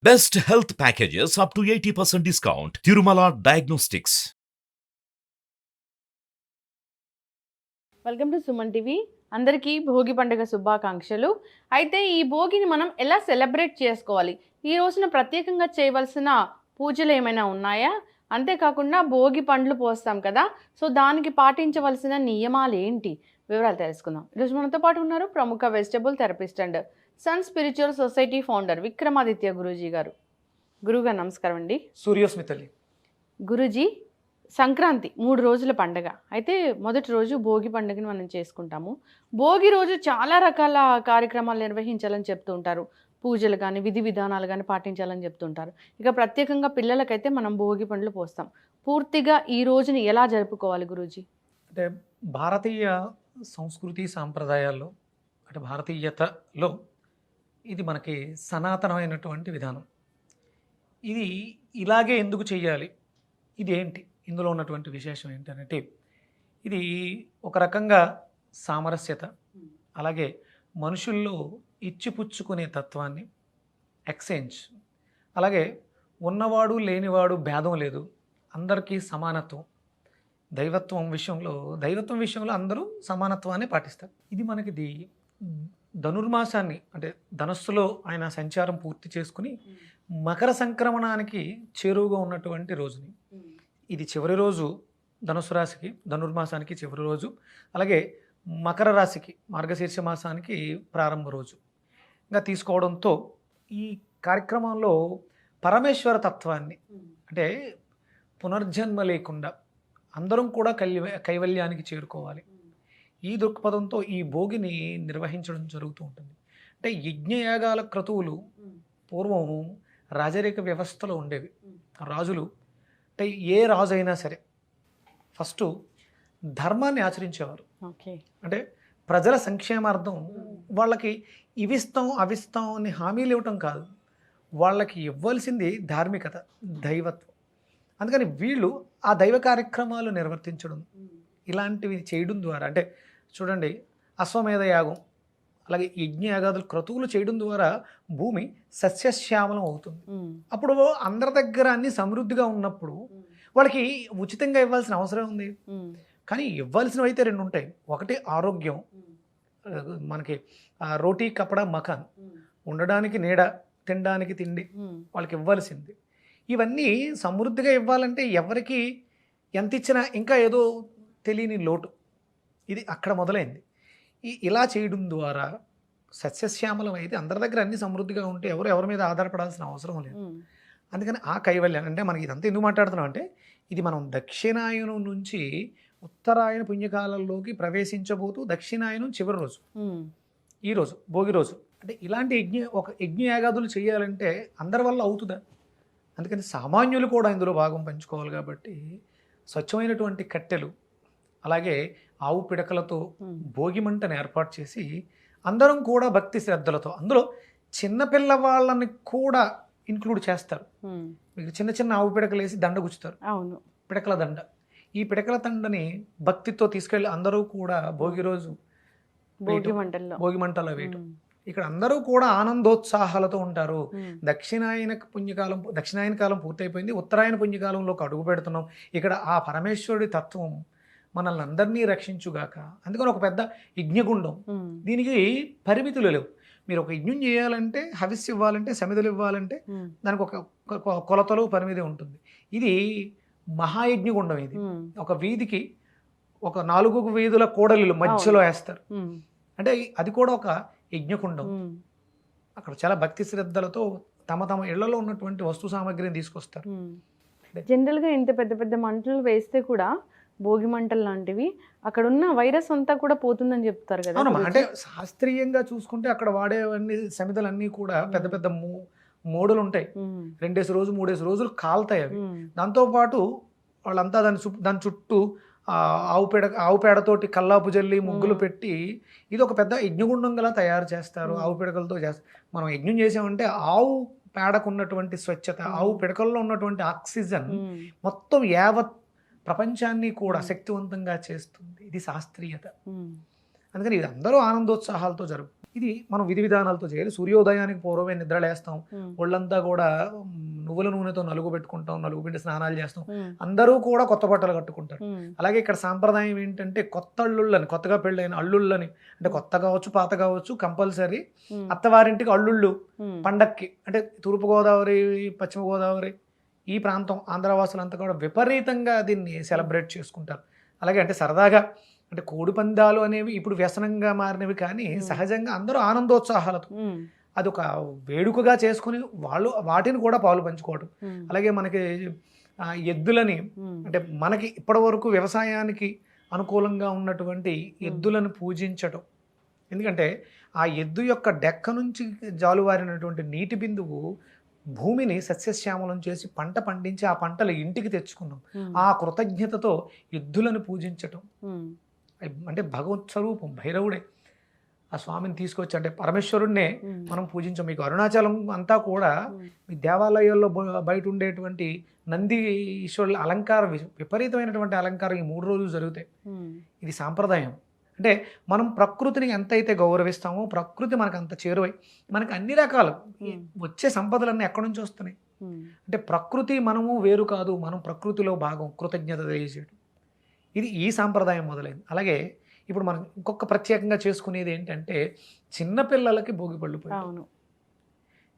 Best health packages up to 80% discount. Tirumala Diagnostics. Welcome to Suman TV. అందరికీ భోగి పండుగ శుభాకాంక్షలు. అయితే ఈ భోగిని మనం ఎలా సెలబ్రేట్ చేసుకోవాలి, ఈ రోజున ప్రత్యేకంగా చేయవలసిన పూజలు ఏమైనా ఉన్నాయా, అంతేకాకుండా భోగి పండ్లు పోస్తాం కదా, సో దానికి పాటించవలసిన నియమాలు ఏంటి, వివరాలు తెలుసుకుందాం. ఈరోజు మనతో పాటు ఉన్నారు ప్రముఖ vegetable therapist and sun spiritual society founder Vikramaditya Guruji గారు. గురుగారు నమస్కారం అండి. సూర్యోస్మితల్లి. గురూజీ, సంక్రాంతి 3 రోజుల పండుగ. అయితే మొదటి రోజు భోగి పండుగని మనం చేసుకుంటాము. భోగి రోజు చాలా రకాల కార్యక్రమాలు నిర్వహించాలని చెప్తూ ఉంటారు. పూజలు కానీ విధి విధానాలు కానీ పాటించాలని చెప్తుంటారు. ఇక ప్రత్యేకంగా పిల్లలకైతే మనం భోగి పండ్లు పోస్తాం. పూర్తిగా ఈ రోజుని ఎలా జరుపుకోవాలి గురూజీ? అంటే భారతీయ సంస్కృతి సాంప్రదాయాల్లో, అంటే భారతీయతలో ఇది మనకి సనాతనమైనటువంటి విధానం. ఇది ఇలాగే ఎందుకు చెయ్యాలి, ఇది ఏంటి, ఇందులో ఉన్నటువంటి విశేషం ఏంటంటే, ఇది ఒక రకంగా సామరస్యత, అలాగే మనుషుల్లో ఇచ్చిపుచ్చుకునే తత్వాన్ని, ఎక్స్చేంజ్, అలాగే ఉన్నవాడు లేనివాడు భేదం లేదు, అందరికీ సమానత్వం, దైవత్వం విషయంలో అందరూ సమానత్వాన్ని పాటిస్తారు. ఇది మనకిది ధనుర్మాసాన్ని, అంటే ధనస్సులో ఆయన సంచారం పూర్తి చేసుకుని మకర సంక్రమణానికి చేరువుగా ఉన్నటువంటి రోజుని. ఇది చివరి రోజు ధనుసు రాశికి, ధనుర్మాసానికి చివరి రోజు, అలాగే మకర రాశికి మార్గశీర్ష మాసానికి ప్రారంభ రోజు ఇంకా తీసుకోవడంతో ఈ కార్యక్రమంలో పరమేశ్వర తత్వాన్ని, అంటే పునర్జన్మ లేకుండా అందరం కూడా కైవల్యానికి చేరుకోవాలి, ఈ దృక్పథంతో ఈ భోగిని నిర్వహించడం జరుగుతూ ఉంటుంది. అంటే యజ్ఞయాగాల క్రతువులు పూర్వం రాజరిక వ్యవస్థలో ఉండేవి. రాజులు, అంటే ఏ రాజు అయినా సరే ఫస్ట్ ధర్మాన్ని ఆచరించేవారు. అంటే ప్రజల సంక్షేమార్థం వాళ్ళకి ఇవిస్తాం అవిస్తాం అని హామీలు ఇవ్వటం కాదు, వాళ్ళకి ఇవ్వాల్సింది ధార్మికత, దైవత్వం. అందుకని వీళ్ళు ఆ దైవ కార్యక్రమాలు నిర్వర్తించడం, ఇలాంటివి చేయడం ద్వారా, అంటే చూడండి, అశ్వమేధ యాగం, అలాగే యజ్ఞయాగాదులు క్రతువులు చేయడం ద్వారా భూమి సస్యశ్యామలం అవుతుంది. అప్పుడు అందరి దగ్గర అన్ని సమృద్ధిగా ఉన్నప్పుడు వాళ్ళకి ఉచితంగా ఇవ్వాల్సిన అవసరం ఉంది. కానీ ఇవ్వాల్సినవి అయితే 2 ఉంటాయి. ఒకటి ఆరోగ్యం, మనకి రోటీ కపడా మకాన్, ఉండడానికి నీడ, తినడానికి తిండి, వాళ్ళకి ఇవ్వాల్సింది. ఇవన్నీ సమృద్ధిగా ఇవ్వాలంటే ఎవరికి ఎంత ఇచ్చినా ఇంకా ఏదో తెలియని లోటు, ఇది అక్కడ మొదలైంది. ఇలా చేయడం ద్వారా సస్యశ్యామలం అయితే అందరి దగ్గర అన్ని సమృద్ధిగా ఉంటే ఎవరి మీద ఆధారపడాల్సిన అవసరం లేదు. అందుకని ఆ కైవల్యం, అంటే మనకి ఇదంతా ఎందుకు మాట్లాడుతున్నాం అంటే, ఇది మనం దక్షిణాయనం నుంచి ఉత్తరాయణ పుణ్యకాలంలోకి ప్రవేశించబోతూ దక్షిణాయనం చివరి రోజు, ఈరోజు భోగి రోజు. అంటే ఇలాంటి యజ్ఞయాగాదులు చేయాలంటే అందరి వల్ల అవుతుందా? అందుకని సామాన్యులు కూడా ఇందులో భాగం పంచుకోవాలి. కాబట్టి స్వచ్ఛమైనటువంటి కట్టెలు, అలాగే ఆవు పిడకలతో భోగి మంటను ఏర్పాటు చేసి అందరం కూడా భక్తి శ్రద్ధలతో, అందులో చిన్నపిల్లవాళ్ళని కూడా ఇంక్లూడ్ చేస్తారు. మీకు చిన్న చిన్న ఆవు పిడకలు వేసి దండ గుచ్చుతారు, పిడకల దండ. ఈ పిడకల దండని భక్తితో తీసుకెళ్ళి అందరూ కూడా భోగి రోజు భోగి మంటలో వేయటం. ఇక్కడ అందరూ కూడా ఆనందోత్సాహాలతో ఉంటారు. దక్షిణాయన కాలం పూర్తయిపోయింది, ఉత్తరాయణ పుణ్యకాలంలోకి అడుగు పెడుతున్నాం. ఇక్కడ ఆ పరమేశ్వరుడి తత్వం మనల్ని అందరినీ రక్షించుగాక. అందుకని ఒక పెద్ద యజ్ఞగుండం, దీనికి పరిమితులు లేవు. మీరు ఒక యజ్ఞం చేయాలంటే, హవిస్సు ఇవ్వాలంటే, సమిధులు ఇవ్వాలంటే దానికి ఒక కొలతలు పరిమితి ఉంటుంది. ఇది మహాయజ్ఞగుండం. ఇది ఒక వీధికి ఒక 4 వీధుల కూడలిలు మధ్యలో వేస్తారు. అంటే అది కూడా ఒక యజ్ఞకుండం. అక్కడ చాలా భక్తి శ్రద్ధలతో తమ ఇళ్లలో ఉన్నటువంటి వస్తు సామాగ్రిని తీసుకొస్తారు. జనరల్గా ఇంత పెద్ద పెద్ద మంటలు వేస్తే కూడా, భోగి మంటలు లాంటివి, అక్కడ ఉన్న వైరస్ అంతా కూడా పోతుందని చెప్తారు కదా. అంటే శాస్త్రీయంగా చూసుకుంటే అక్కడ వాడేవన్నీ సమిధలన్నీ కూడా పెద్ద పెద్ద మోడులు ఉంటాయి. 2 రోజు 3 రోజులు కాలుతాయి అవి. దాంతోపాటు వాళ్ళంతా దాని చుట్టూ ఆవు పేడతోటి కల్లాపు జల్లి ముగ్గులు పెట్టి ఇది ఒక పెద్ద యజ్ఞగుండం గలా తయారు చేస్తారు. ఆవు పిడకలతో చేస్తారు. మనం యజ్ఞం చేసామంటే ఆవు పేడకు ఉన్నటువంటి స్వచ్ఛత, ఆవు పిడకల్లో ఉన్నటువంటి ఆక్సిజన్ మొత్తం యావత్ ప్రపంచాన్ని కూడా శక్తివంతంగా చేస్తుంది. ఇది శాస్త్రీయత. అందుకని ఇది అందరూ ఆనందోత్సాహాలతో జరుపు. ఇది మనం విధి విధానాలతో చేయాలి. సూర్యోదయానికి పూర్వమే నిద్రలేస్తాం, ఒళ్ళంతా కూడా నువ్వుల నూనెతో నలుగు పెట్టుకుంటాం, నలుగు పిండి స్నానాలు చేస్తాం, అందరూ కూడా కొత్త బట్టలు కట్టుకుంటారు. అలాగే ఇక్కడ సాంప్రదాయం ఏంటంటే కొత్త అల్లుళ్ళని, కొత్తగా పెళ్ళైన అల్లుళ్ళని, అంటే కొత్త కావచ్చు పాత కావచ్చు, కంపల్సరీ అత్తవారింటికి అల్లుళ్ళు పండక్కి, అంటే తూర్పుగోదావరి పశ్చిమ గోదావరి ఈ ప్రాంతం ఆంధ్రవాసులంతా కూడా విపరీతంగా దీన్ని సెలబ్రేట్ చేసుకుంటారు. అలాగే అంటే సరదాగా, అంటే కోడి పందాలు అనేవి ఇప్పుడు వ్యసనంగా మారినవి, కానీ సహజంగా అందరూ ఆనందోత్సాహాలతో అదొక వేడుకగా చేసుకుని వాళ్ళు వాటిని కూడా పాలు పంచుకోవడం. అలాగే మనకి ఎద్దులని, అంటే మనకి ఇప్పటి వరకు వ్యవసాయానికి అనుకూలంగా ఉన్నటువంటి ఎద్దులను పూజించటం. ఎందుకంటే ఆ ఎద్దు యొక్క డెక్క నుంచి జాలువారినటువంటి నీటి బిందువు భూమిని సస్యశ్యామలం చేసి పంట పండించి ఆ పంటలు ఇంటికి తెచ్చుకున్నాం. ఆ కృతజ్ఞతతో ఎద్దులను పూజించటం, అంటే భగవత్ స్వరూపం భైరవుడే ఆ స్వామిని తీసుకొచ్చి, అంటే పరమేశ్వరుడినే మనం పూజించాం. మీకు అరుణాచలం అంతా కూడా మీ దేవాలయాల్లో బయట ఉండేటువంటి నంది ఈశ్వరుల అలంకారం, విపరీతమైనటువంటి అలంకారం ఈ 3 రోజులు జరుగుతాయి. ఇది సాంప్రదాయం. అంటే మనం ప్రకృతిని ఎంతైతే గౌరవిస్తామో ప్రకృతి మనకు అంత చేరువై మనకు అన్ని రకాలు వచ్చే సంపదలన్నీ ఎక్కడి నుంచి వస్తున్నాయి అంటే ప్రకృతి మనము వేరు కాదు, మనం ప్రకృతిలో భాగం, కృతజ్ఞత తెలియజేయడం. ఇది ఈ సాంప్రదాయం మొదలైంది. అలాగే ఇప్పుడు మనం ఇంకొక ప్రత్యేకంగా చేసుకునేది ఏంటంటే చిన్నపిల్లలకి భోగిపళ్ళు పోయి,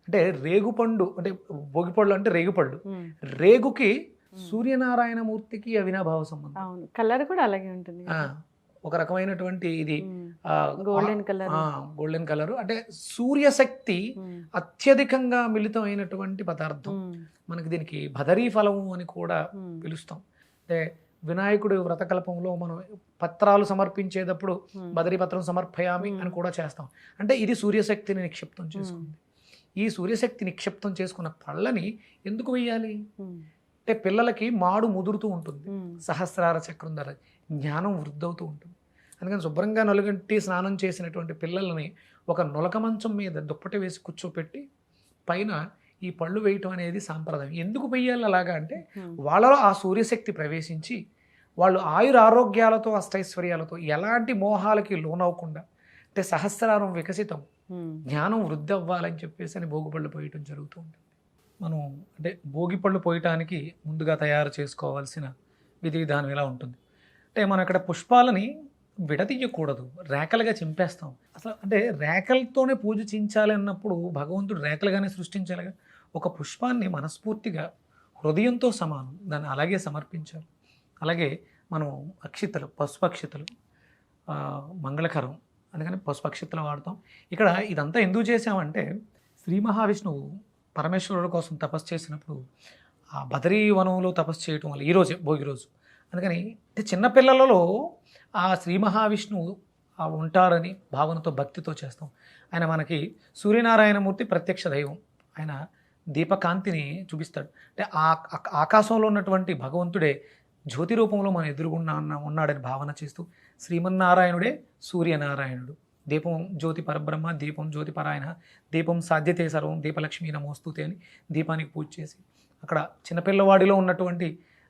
అంటే రేగుపండు, అంటే భోగిపళ్ళు అంటే రేగుపళ్ళు, రేగుకి సూర్యనారాయణమూర్తికి అవినాభావ సంబంధం. కలర్ కూడా అలాగే ఉంటుంది, ఒక రకమైనటువంటి ఇది గోల్డెన్ కలర్, అంటే సూర్యశక్తి అత్యధికంగా మిళితమైనటువంటి పదార్థం. మనకి దీనికి బదరీ ఫలము అని కూడా పిలుస్తాం. అంటే వినాయకుడు వ్రతకల్పంలో మనం పత్రాలు సమర్పించేటప్పుడు బదరీ పత్రం సమర్పయామి అని కూడా చేస్తాం. అంటే ఇది సూర్యశక్తిని నిక్షిప్తం చేసుకుంది. ఈ సూర్యశక్తి నిక్షిప్తం చేసుకున్న పళ్ళని ఎందుకు వేయాలి అంటే పిల్లలకి మాడు ముదురుతూ ఉంటుంది, సహస్రార చక్రం ధర జ్ఞానం వృద్ధవుతూ ఉంటుంది. అందుకని శుభ్రంగా నలుగంటి స్నానం చేసినటువంటి పిల్లల్ని ఒక నులక మంచం మీద దుప్పటి వేసి కూర్చోపెట్టి పైన ఈ పళ్ళు వేయటం అనేది సాంప్రదాయం. ఎందుకు వేయాలి అలాగా అంటే వాళ్ళలో ఆ సూర్యశక్తి ప్రవేశించి వాళ్ళు ఆయురారోగ్యాలతో అష్టైశ్వర్యాలతో ఎలాంటి మోహాలకి లోనవ్వకుండా, అంటే సహస్రారం వికసితం, జ్ఞానం వృద్ధి అవ్వాలని చెప్పేసి అని భోగిపళ్ళు పోయటం జరుగుతూ ఉంటుంది. మనం అంటే భోగిపళ్ళు పోయటానికి ముందుగా తయారు చేసుకోవాల్సిన విధి విధానం ఎలా ఉంటుంది అంటే మనం ఇక్కడ పుష్పాలని విడతీయకూడదు, రేఖలుగా చింపేస్తాం. అసలు అంటే రేఖలతోనే పూజ చించాలి అన్నప్పుడు భగవంతుడు రేఖలుగానే సృష్టించాలిగా. ఒక పుష్పాన్ని మనస్ఫూర్తిగా హృదయంతో సమానం దాన్ని అలాగే సమర్పించాలి. అలాగే మనం అక్షితలు, పసుపు అక్షితలు మంగళకరం, అందుకని పసుపు అక్షితలు వాడతాం. ఇక్కడ ఇదంతా ఎందుకు చేసామంటే శ్రీ మహావిష్ణువు పరమేశ్వరుడు కోసం తపస్సు చేసినప్పుడు ఆ బదరీ వనంలో తపస్సు చేయటం వల్ల ఈరోజే భోగి రోజు, అందుకని అంటే చిన్నపిల్లలలో ఆ శ్రీ మహావిష్ణువు ఉంటారని భావనతో భక్తితో చేస్తాం. ఆయన మనకి సూర్యనారాయణమూర్తి ప్రత్యక్ష దైవం, ఆయన దీపకాంతిని చూపిస్తాడు. అంటే ఆకాశంలో ఉన్నటువంటి భగవంతుడే జ్యోతి రూపంలో మన ఎదురుగున్నా ఉన్నాడని భావన చేస్తూ శ్రీమన్నారాయణుడే సూర్యనారాయణుడు. దీపం జ్యోతి పరబ్రహ్మ, దీపం జ్యోతి పరాయణ, దీపం సాధ్యతే సర్వం, దీపలక్ష్మీ నమోస్తుతే అని దీపానికి పూజ చేసి అక్కడ చిన్నపిల్లవాడిలో ఉన్నటువంటి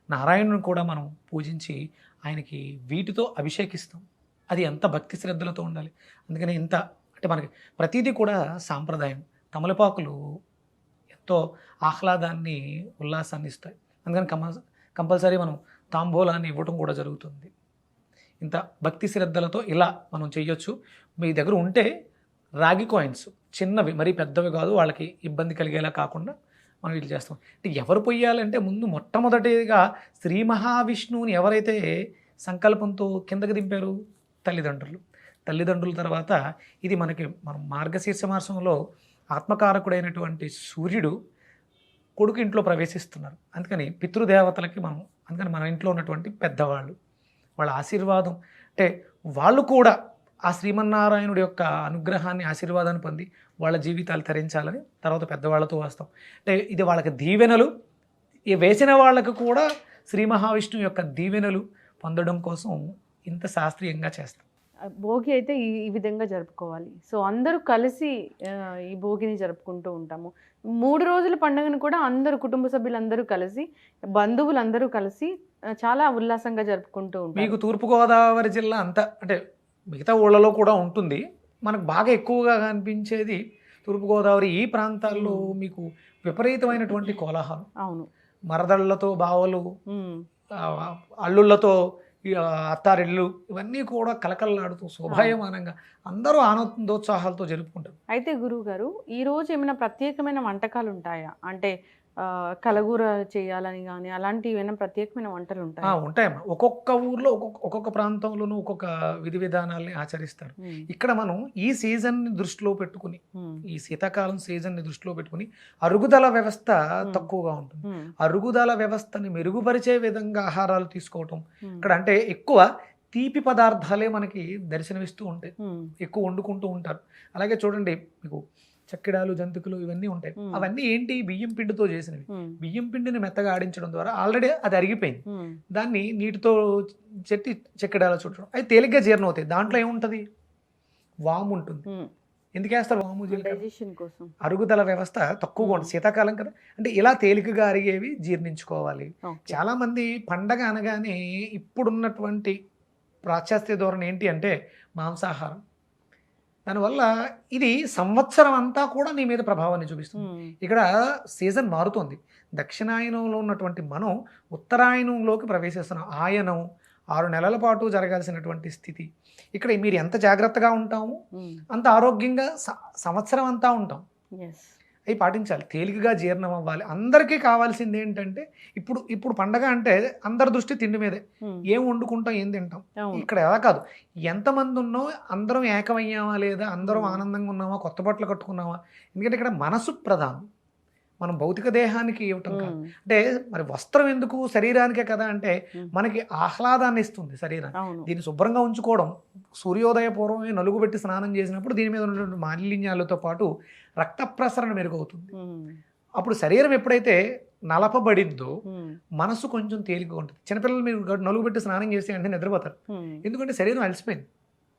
నారాయణుని కూడా మనం పూజించి ఆయనకి వీటితో అభిషేకిస్తాం. అది ఎంత భక్తి శ్రద్ధలతో ఉండాలి. అందుకని ఇంత అంటే మనకి ప్రతిదీ కూడా సాంప్రదాయం. తమలపాకులు ఎంతో ఆహ్లాదాన్ని, ఉల్లాసాన్ని ఇస్తాయి. అందుకని కంపల్సరీ మనం తాంబూలాన్ని ఇవ్వటం కూడా జరుగుతుంది. ఇంత భక్తి శ్రద్ధలతో ఇలా మనం చేయొచ్చు. మీ దగ్గర ఉంటే రాగి కాయిన్స్ చిన్నవి, మరీ పెద్దవి కాదు, వాళ్ళకి ఇబ్బంది కలిగేలా కాకుండా మనం వీళ్ళు చేస్తాం. అంటే ఎవరు పొయ్యాలంటే ముందు మొట్టమొదటిగా శ్రీ మహావిష్ణువుని ఎవరైతే సంకల్పంతో కిందకి దింపారు తల్లిదండ్రుల తర్వాత ఇది మనం మార్గశీర్ష మాసంలో ఆత్మకారకుడైనటువంటి సూర్యుడు కొడుకు ఇంట్లో ప్రవేశిస్తున్నారు. అందుకని పితృదేవతలకి అందుకని మన ఇంట్లో ఉన్నటువంటి పెద్దవాళ్ళు, వాళ్ళ ఆశీర్వాదం, అంటే వాళ్ళు కూడా ఆ శ్రీమన్నారాయణుడి యొక్క అనుగ్రహాన్ని, ఆశీర్వాదాన్ని పొంది వాళ్ళ జీవితాలు తరించాలని తర్వాత పెద్దవాళ్ళతో వస్తాం. అంటే ఇది వాళ్ళకి దీవెనలు, ఈ వేసిన వాళ్ళకు కూడా శ్రీ మహావిష్ణువు యొక్క దీవెనలు పొందడం కోసం ఇంత శాస్త్రీయంగా చేస్తాం. భోగి అయితే ఈ విధంగా జరుపుకోవాలి. సో అందరూ కలిసి ఈ భోగిని జరుపుకుంటూ ఉంటాము. 3 రోజుల పండుగను కూడా అందరూ కుటుంబ సభ్యులందరూ కలిసి, బంధువులందరూ కలిసి చాలా ఉల్లాసంగా జరుపుకుంటూ ఉంటారు. మీకు తూర్పుగోదావరి జిల్లా అంతా అంటే మిగతా ఊళ్ళలో కూడా ఉంటుంది, మనకు బాగా ఎక్కువగా కనిపించేది తూర్పుగోదావరి ఈ ప్రాంతాల్లో మీకు విపరీతమైనటువంటి కోలాహలం. అవును. మరదళ్ళతో బావలు, ఉమ్, ఆ, అల్లుళ్ళతో ఈ అత్తారిళ్ళు, ఇవన్నీ కూడా కలకలలాడుతూ శోభాయమానంగా అందరూ ఆనందోత్సాహాలతో జరుపుకుంటారు. అయితే గురువు గారు ఈ రోజు ఏమైనా ప్రత్యేకమైన వంటకాలు ఉంటాయా? అంటే కలగూర చేయాలని కానీ అలాంటి ఏమైనా ప్రత్యేకమైన వంటలు ఉంటాయా? ఉంటాయమ్మా. ఒక్కొక్క ఊర్లో ఒక్కొక్క ప్రాంతంలోనూ ఒక్కొక్క విధి విధానాల్ని ఆచరిస్తారు. ఉమ్, ఇక్కడ మనం ఈ సీజన్ని దృష్టిలో పెట్టుకుని, ఉమ్, ఈ శీతాకాలం సీజన్ని దృష్టిలో పెట్టుకుని అరుగుదల వ్యవస్థ తక్కువగా ఉంటుంది. ఉమ్, అరుగుదల వ్యవస్థని మెరుగుపరిచే విధంగా ఆహారాలు తీసుకోవటం. ఉమ్, ఇక్కడ అంటే ఎక్కువ తీపి పదార్థాలే మనకి దర్శనమిస్తూ ఉంటాయి, ఉమ్, ఎక్కువ వండుకుంటూ ఉంటారు. అలాగే చూడండి, మీకు చక్కెడాలు, జంతికలు ఇవన్నీ ఉంటాయి. అవన్నీ ఏంటి? బియ్యం పిండితో చేసినవి. ఉమ్, బియ్యం పిండిని మెత్తగా ఆడించడం ద్వారా ఆల్రెడీ అది అరిగిపోయింది. ఉమ్, దాన్ని నీటితో చక్కెడాలు చుట్టడం, అవి తేలిగ్గా జీర్ణం అవుతాయి. దాంట్లో ఏముంటుంది? వాము ఉంటుంది. ఉమ్. ఎందుకు వేస్తారు వాము, జీలకర్ర? డైజెషన్ కోసం. అరుగుదల వ్యవస్థ తక్కువగా ఉంటుంది శీతాకాలం కదా, అంటే ఇలా తేలికగా అరిగేవి జీర్ణించుకోవాలి. ఓకే. చాలామంది పండగ అనగానే ఇప్పుడున్నటువంటి పాశ్చాత్య ధోరణి ఏంటి అంటే మాంసాహారం. దానివల్ల ఇది సంవత్సరం అంతా కూడా నీ మీద ప్రభావాన్ని చూపిస్తుంది. ఉమ్, ఇక్కడ సీజన్ మారుతుంది. దక్షిణాయనంలో ఉన్నటువంటి మనం ఉత్తరాయణంలోకి ప్రవేశిస్తున్నాం. ఆయనం 6 నెలల పాటు జరగాల్సినటువంటి స్థితి. ఇక్కడ మీరు ఎంత జాగ్రత్తగా ఉంటాము ఉమ్, అంత ఆరోగ్యంగా సంవత్సరం అంతా ఉంటాం. yes. అవి పాటించాలి. తేలికగా జీర్ణం అవ్వాలి. అందరికీ కావాల్సింది ఏంటంటే ఇప్పుడు పండగ అంటే అందరి దృష్టి తిండి మీదే. ఉమ్, ఏం వండుకుంటాం, ఏం తింటాం. అవును. ఇక్కడ ఎలా కాదు, ఎంతమంది ఉన్నో అందరం ఏకమయ్యామా లేదా, అందరం ఆనందంగా ఉన్నామా, కొత్త బట్టలు కట్టుకున్నామా. ఎందుకంటే ఇక్కడ మనసు ప్రధానం, మనం భౌతిక దేహానికి ఇవ్వటం కాదు. ఉమ్, అంటే మరి వస్త్రం ఎందుకు? శరీరానికే కదా. అంటే మనకి ఆహ్లాదాన్ని ఇస్తుంది శరీరాన్ని. అవును. దీన్ని శుభ్రంగా ఉంచుకోవడం, సూర్యోదయ పూర్వమే నలుగు పెట్టి స్నానం చేసినప్పుడు దీని మీద ఉన్నటువంటి మాలిన్యాలతో పాటు రక్త ప్రసరణ మెరుగవుతుంది. ఉమ్, అప్పుడు శరీరం ఎప్పుడైతే నలపబడిందో ఉమ్, మనసు కొంచెం తేలికగా ఉంటుంది. చిన్నపిల్లలు మీరు నలుగు పెట్టి స్నానం చేసి అంటే నిద్రపోతారు. ఉమ్, ఎందుకంటే శరీరం అలసిపోయింది,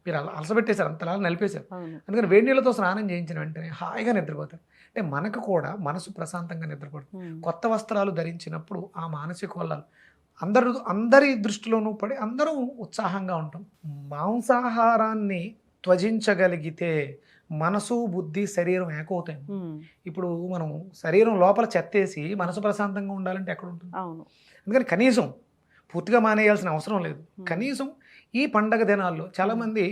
మీరు అలసబెట్టేశారు, అంతలా నలిపేశారు. అవును. అందుకని వేడి నీళ్ళతో స్నానం చేయించిన వెంటనే హాయిగా నిద్రపోతారు. అంటే మనకు కూడా మనసు ప్రశాంతంగా నిద్రపడుతుంది. ఉమ్, కొత్త వస్త్రాలు ధరించినప్పుడు ఆ మానసిక వల్లాలు అందరి దృష్టిలోనూ పడి అందరం ఉత్సాహంగా ఉంటాం. మాంసాహారాన్ని త్వజించగలిగితే మనసు, బుద్ధి, శరీరం ఏకవుతాయి. ఉమ్, ఇప్పుడు మనం శరీరం లోపల చెత్తేసి మనసు ప్రశాంతంగా ఉండాలంటే ఎక్కడ ఉంటుంది? అవును. అందుకని కనీసం పూర్తిగా మానేయాల్సిన అవసరం లేదు. కనీసం ఈ పండగ దినాల్లో చాలామంది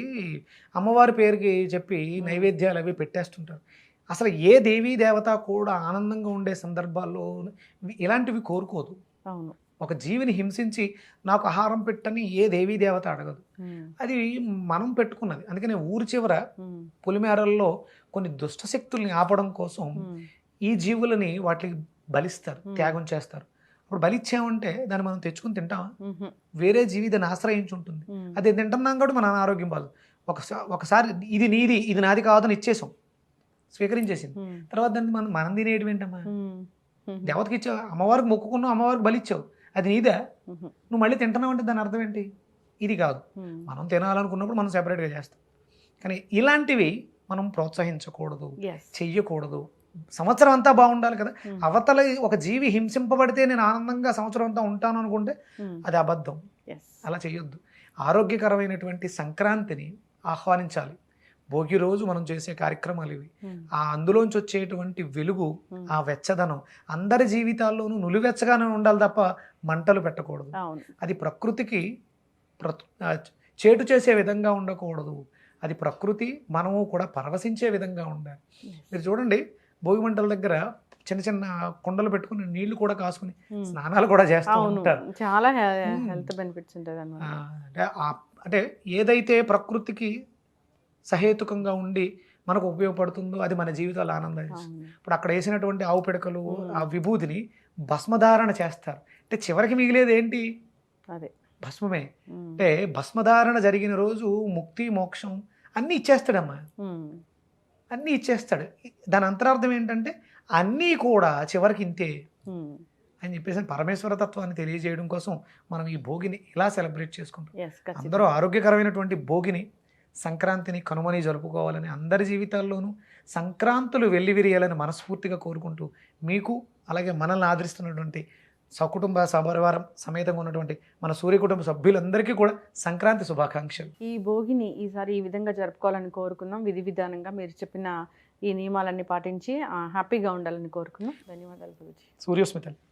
అమ్మవారి పేరుకి చెప్పి నైవేద్యాలు అవి పెట్టేస్తుంటారు. అసలు ఏ దేవీ దేవత కూడా ఆనందంగా ఉండే సందర్భాల్లో ఇలాంటివి కోరుకోదు. అవును. ఒక జీవిని హింసించి నాకు ఆహారం పెట్టని ఏ దేవీ దేవత అడగదు. ఉమ్, అది మనం పెట్టుకున్నది. అందుకని ఊరి చివర ఉమ్, పొలిమేరల్లో కొన్ని దుష్ట శక్తుల్ని ఆపడం కోసం ఉమ్, ఈ జీవులని వాటికి బలిస్తారు, త్యాగం చేస్తారు. ఇప్పుడు బలిచ్చామంటే దాన్ని మనం తెచ్చుకుని తింటామా? ఉమ్, వేరే జీవి దాన్ని ఆశ్రయించి ఉంటుంది. ఉమ్, అది తింటున్నాం కూడా మన అనారోగ్యం బాదు. ఒకసారి ఇది నీది, ఇది నాది కాదని ఇచ్చేసాం, స్వీకరించేసింది. ఉమ్, తర్వాత దాన్ని మనం తినేయడం ఏంటమ్మా? ఉమ్, ఉమ్, దేవతకి ఇచ్చావు, అమ్మవారికి మొక్కుకున్నావు, అమ్మవారికి బలిచ్చావు, అది నీదా? ఉమ్, నువ్వు మళ్ళీ తింటున్నావు అంటే దాని అర్థం ఏంటి? ఇది కాదు. ఉమ్, మనం తినాలనుకున్నప్పుడు మనం సెపరేట్గా చేస్తాం. కానీ ఇలాంటివి మనం ప్రోత్సహించకూడదు, yes. చెయ్యకూడదు. సంవత్సరం అంతా బాగుండాలి కదా. ఉమ్, అవతల ఒక జీవి హింసింపబడితే నేను ఆనందంగా సంవత్సరం అంతా ఉంటాను అనుకుంటే ఉమ్, అది అబద్ధం. yes. అలా చేయొద్దు. ఆరోగ్యకరమైనటువంటి సంక్రాంతిని ఆహ్వానించాలి. భోగి రోజు మనం చేసే కార్యక్రమాలు ఇవి. ఉమ్, అందులోంచి వచ్చేటువంటి వెలుగు, ఉమ్, ఆ వెచ్చదనం అందరి జీవితాల్లోనూ నులివెచ్చగానే ఉండాలి తప్ప మంటలు పెట్టకూడదు. అవును. అది ప్రకృతికి చేటు చేసే విధంగా ఉండకూడదు. అది ప్రకృతి, మనము కూడా పరవశించే విధంగా ఉండాలి. Yes. మీరు చూడండి, భోగి మంటల దగ్గర చిన్న చిన్న కుండలు పెట్టుకుని నీళ్లు కూడా కాసుకుని ఉమ్, స్నానాలు కూడా చేస్తూ అవును. ఉంటారు. చాలా హెల్త్ బెనిఫిట్స్ ఉంటుంది అన్నమాట. అంటే ఏదైతే ప్రకృతికి సహేతుకంగా ఉండి మనకు ఉపయోగపడుతుందో అది మన జీవితాలు ఆనందం ఇస్తుంది. అవును. ఇప్పుడు అక్కడ వేసినటువంటి ఆవు పిడకలు, ఆ విభూతిని భస్మధారణ చేస్తారు. అంటే చివరికి మిగిలేది ఏంటి? అదే భస్మమే. ఉమ్, అంటే భస్మధారణ జరిగిన రోజు ముక్తి, మోక్షం అన్నీ ఇచ్చేస్తాడమ్మా, ఉమ్, అన్నీ ఇచ్చేస్తాడు. దాని అంతరార్థం ఏంటంటే అన్నీ కూడా చివరికి ఇంతే ఉమ్, అని చెప్పేసి పరమేశ్వర తత్వాన్ని తెలియజేయడం కోసం మనం ఈ భోగిని ఇలా సెలబ్రేట్ చేసుకుంటాం. yes, ఖచ్చితంగా. అందరూ ఆరోగ్యకరమైనటువంటి భోగిని, సంక్రాంతిని, కనుమని జరుపుకోవాలని, అందరి జీవితాల్లోనూ సంక్రాంతులు వెల్లివిరియాలని మనస్ఫూర్తిగా కోరుకుంటూ, మీకు అలాగే మనల్ని ఆదరిస్తున్నటువంటి సకుటుంబ సపరివారం సమేతంగా ఉన్నటువంటి మన సూర్య కుటుంబ సభ్యులందరికీ కూడా సంక్రాంతి శుభాకాంక్షలు. ఈ భోగిని ఈసారి ఈ విధంగా జరుపుకోవాలని కోరుకుందాం. విధి విధానంగా మీరు చెప్పిన ఈ నియమాలన్నీ పాటించి హ్యాపీగా ఉండాలని కోరుకుందాం. ధన్యవాదాలు గురూజీ. సూర్యోస్మితలు.